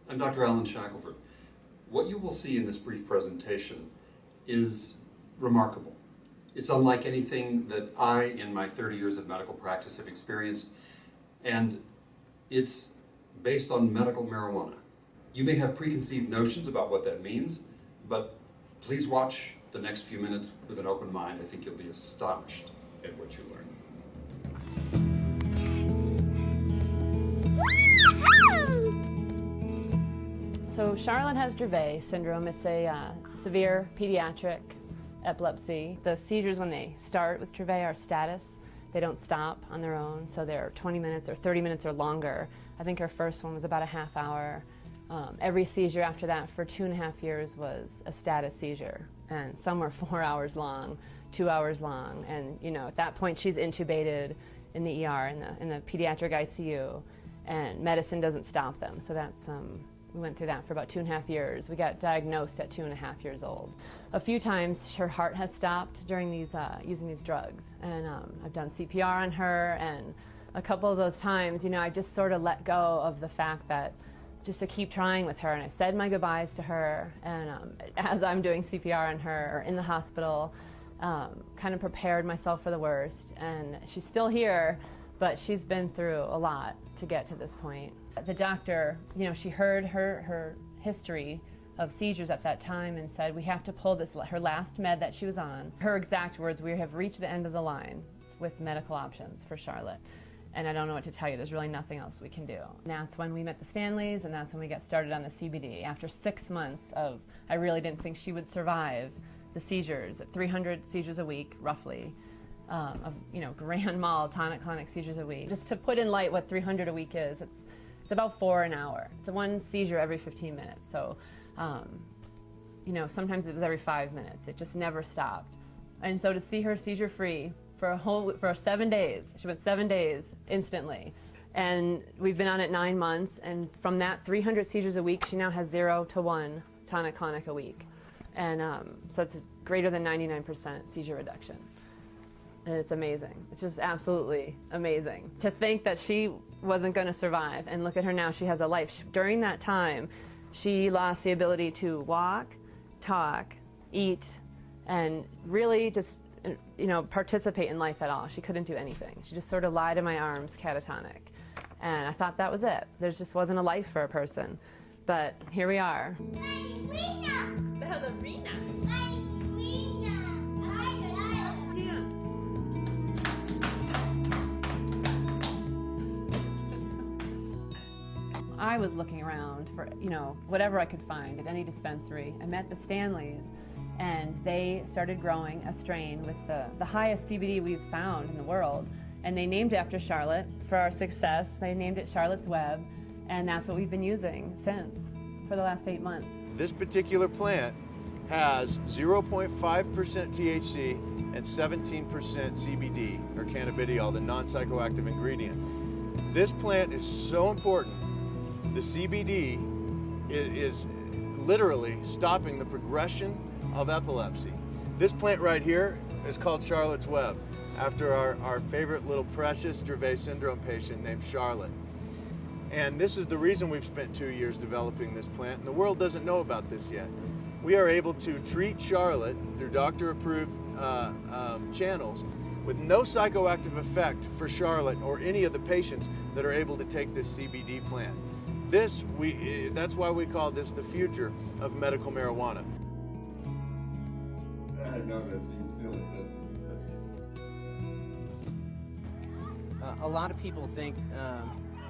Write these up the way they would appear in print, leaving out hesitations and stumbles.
I'm Dr. Alan Shackelford. What you will see in this brief presentation is remarkable. It's unlike anything that I, in my 30 years of medical practice, have experienced, and it's based on medical marijuana. You may have preconceived notions about what that means, but please watch the next few minutes with an open mind. I think you'll be astonished at what you learn. So Charlotte has Dravet syndrome. It's a severe pediatric epilepsy. The seizures when they start with Dravet are status. They don't stop on their own, so they're 20 minutes or 30 minutes or longer. I think her first one was about a half hour. Every seizure after that for 2.5 years was a status seizure, and some were 4 hours long, 2 hours long, and at that point she's intubated in the ER, in the pediatric ICU, and medicine doesn't stop them. So that's we went through that for about 2.5 years. We got diagnosed at 2.5 years old. A few times her heart has stopped during these using these drugs, and I've done CPR on her, and a couple of those times, I just sort of let go of the fact that just to keep trying with her, and I said my goodbyes to her, and as I'm doing CPR on her or in the hospital, kind of prepared myself for the worst, and she's still here, but she's been through a lot to get to this point. The doctor, she heard her history of seizures at that time and said, we have to pull her last med that she was on. Her exact words, we have reached the end of the line with medical options for Charlotte. And I don't know what to tell you, there's really nothing else we can do. And that's when we met the Stanleys, and that's when we got started on the CBD. After 6 months of, I really didn't think she would survive the seizures, 300 seizures a week, roughly, of grand mal tonic-clonic seizures a week. Just to put in light what 300 a week is, it's about 4 an hour. It's one seizure every 15 minutes. So, sometimes it was every 5 minutes. It just never stopped. And so to see her seizure-free for 7 days, she went 7 days instantly. And we've been on it 9 months, and from that 300 seizures a week, she now has 0 to 1 tonic-clonic a week. And so it's greater than 99% seizure reduction. And it's amazing. It's just absolutely amazing. To think that she wasn't going to survive, and look at her now, she has a life. During that time, she lost the ability to walk, talk, eat, and really just participate in life at all. She couldn't do anything. She just sort of lied in my arms, catatonic. And I thought that was it. There just wasn't a life for a person. But here we are. Ballerina. I was looking around for, whatever I could find at any dispensary. I met the Stanleys, and they started growing a strain with the highest CBD we've found in the world. And they named it after Charlotte for our success. They named it Charlotte's Web, and that's what we've been using since for the last 8 months. This particular plant has 0.5% THC and 17% CBD, or cannabidiol, the non-psychoactive ingredient. This plant is so important. The CBD is literally stopping the progression of epilepsy. This plant right here is called Charlotte's Web, after our favorite little precious Dravet syndrome patient named Charlotte. And this is the reason we've spent 2 years developing this plant, and the world doesn't know about this yet. We are able to treat Charlotte through doctor-approved channels with no psychoactive effect for Charlotte or any of the patients that are able to take this CBD plant. That's why we call this the future of medical marijuana. I know that seems silly, but a lot of people think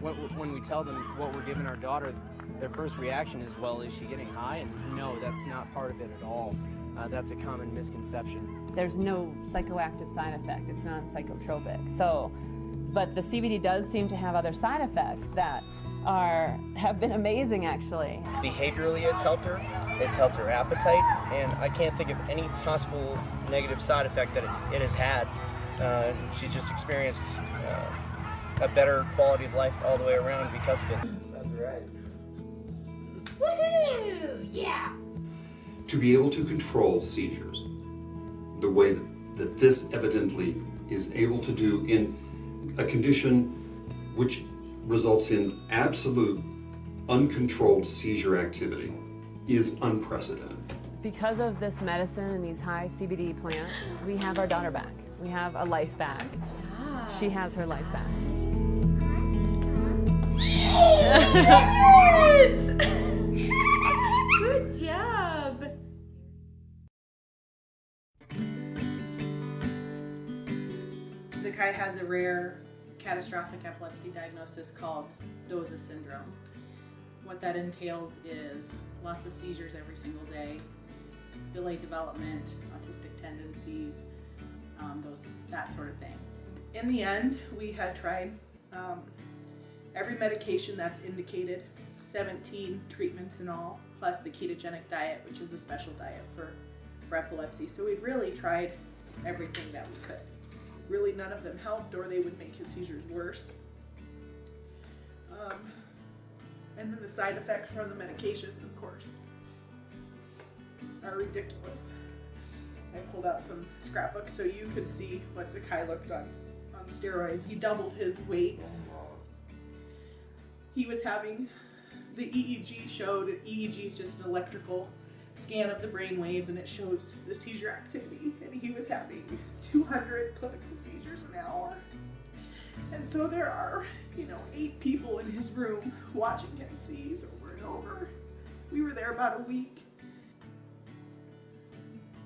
when we tell them what we're giving our daughter, their first reaction is, well, is she getting high? And no, that's not part of it at all. That's a common misconception. There's no psychoactive side effect. It's non-psychotropic. So, but the CBD does seem to have other side effects that have been amazing, actually. Behaviorally, it's helped her appetite, and I can't think of any possible negative side effect that it has had. She's just experienced a better quality of life all the way around because of it. that's right. Woohoo! Yeah! To be able to control seizures the way that this evidently is able to do in a condition which results in absolute uncontrolled seizure activity is unprecedented. Because of this medicine and these high CBD plants, we have our daughter back. We have a life back. She has her life back. Good job. Zakai has a rare catastrophic epilepsy diagnosis called Doza syndrome. What that entails is lots of seizures every single day, delayed development, autistic tendencies, that sort of thing. In the end, we had tried every medication that's indicated, 17 treatments in all, plus the ketogenic diet, which is a special diet for epilepsy. So we'd really tried everything that we could. Really none of them helped, or they would make his seizures worse. And then the side effects from the medications, of course, are ridiculous. I pulled out some scrapbooks so you could see what Zakai looked on steroids. He doubled his weight. He was having, the EEG showed, EEG is just an electrical scan of the brain waves, and it shows the seizure activity, and he was having 200 clinical seizures an hour. And so there are, 8 people in his room watching him seize over and over. We were there about a week.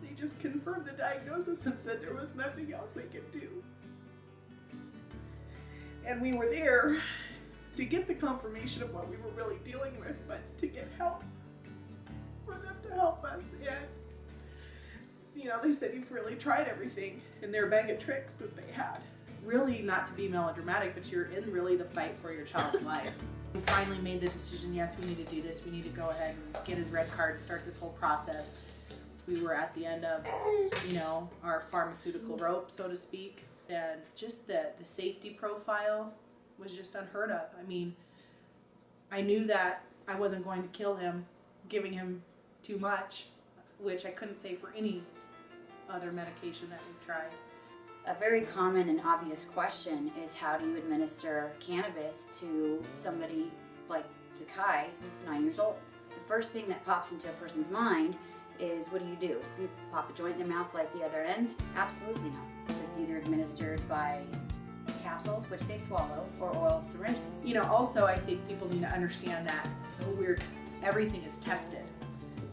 They just confirmed the diagnosis and said there was nothing else they could do. And we were there to get the confirmation of what we were really dealing with, but to get help, for them to help us. And, they said you've really tried everything in their bag of tricks that they had. Really, not to be melodramatic, but you're in really the fight for your child's life. We finally made the decision, yes, we need to do this. We need to go ahead and get his red card and start this whole process. We were at the end of, our pharmaceutical rope, so to speak. And just the safety profile was just unheard of. I mean, I knew that I wasn't going to kill him, giving him too much, which I couldn't say for any other medication that we've tried. A very common and obvious question is, how do you administer cannabis to somebody like Zakai, who's 9 years old? The first thing that pops into a person's mind is, what do? You pop a joint in their mouth like the other end? Absolutely not. It's either administered by capsules, which they swallow, or oral syringes. Also, I think people need to understand that everything is tested.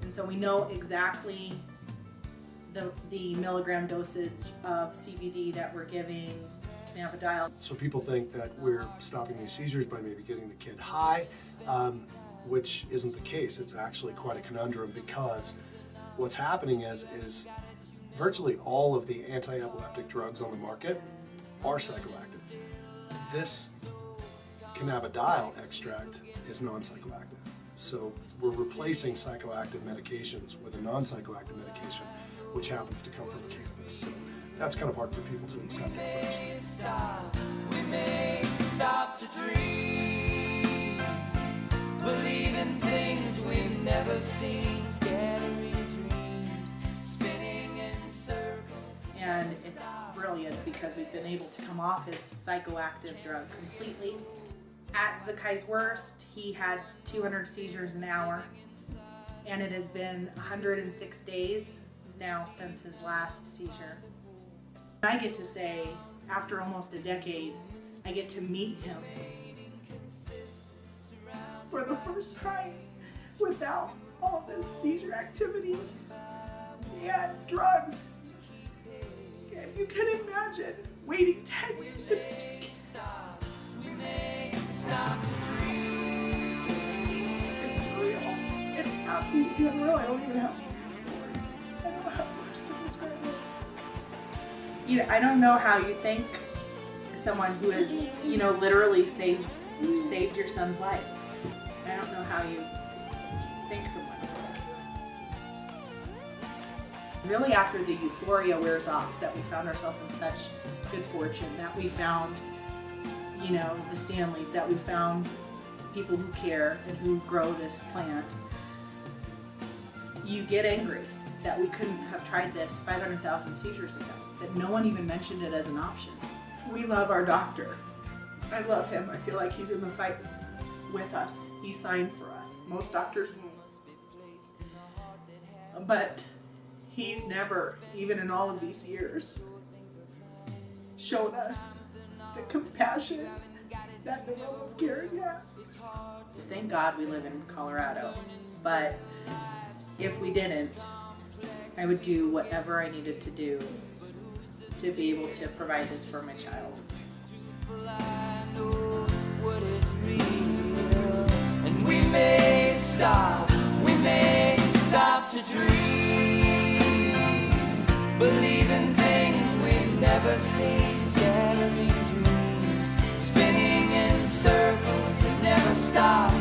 And so we know exactly the milligram dosage of CBD that we're giving cannabidiol. So people think that we're stopping these seizures by maybe getting the kid high, which isn't the case. It's actually quite a conundrum, because what's happening is virtually all of the anti-epileptic drugs on the market are psychoactive. This cannabidiol extract is non-psychoactive. So we're replacing psychoactive medications with a non-psychoactive medication, which happens to come from cannabis. So that's kind of hard for people to accept at first. We may stop to dream, believe in things we've never seen, scattering dreams, spinning in circles. And it's brilliant because we've been able to come off his psychoactive drug completely. At Zakai's worst, he had 200 seizures an hour, and it has been 106 days now since his last seizure. I get to say, after almost a decade, I get to meet him for the first time without all this seizure activity and drugs. If you can imagine waiting 10 years to meet your kid. It's surreal. It's absolutely unreal. I don't even have words. I don't have words to describe it. I don't know how you think someone who has, literally saved your son's life. I don't know how you think someone like that. Really, after the euphoria wears off, that we found ourselves in such good fortune, that we found the Stanleys, that we found people who care and who grow this plant, you get angry that we couldn't have tried this 500,000 seizures ago, that no one even mentioned it as an option. We love our doctor. I love him. I feel like he's in the fight with us. He signed for us. Most doctors won't. But he's never, even in all of these years, shown us the compassion that the realm of caring has. Thank God we live in Colorado, but if we didn't, I would do whatever I needed to do to be able to provide this for my child. And we may stop to dream, believe in things we've never seen, scattering dreams, spinning in circles that never stop.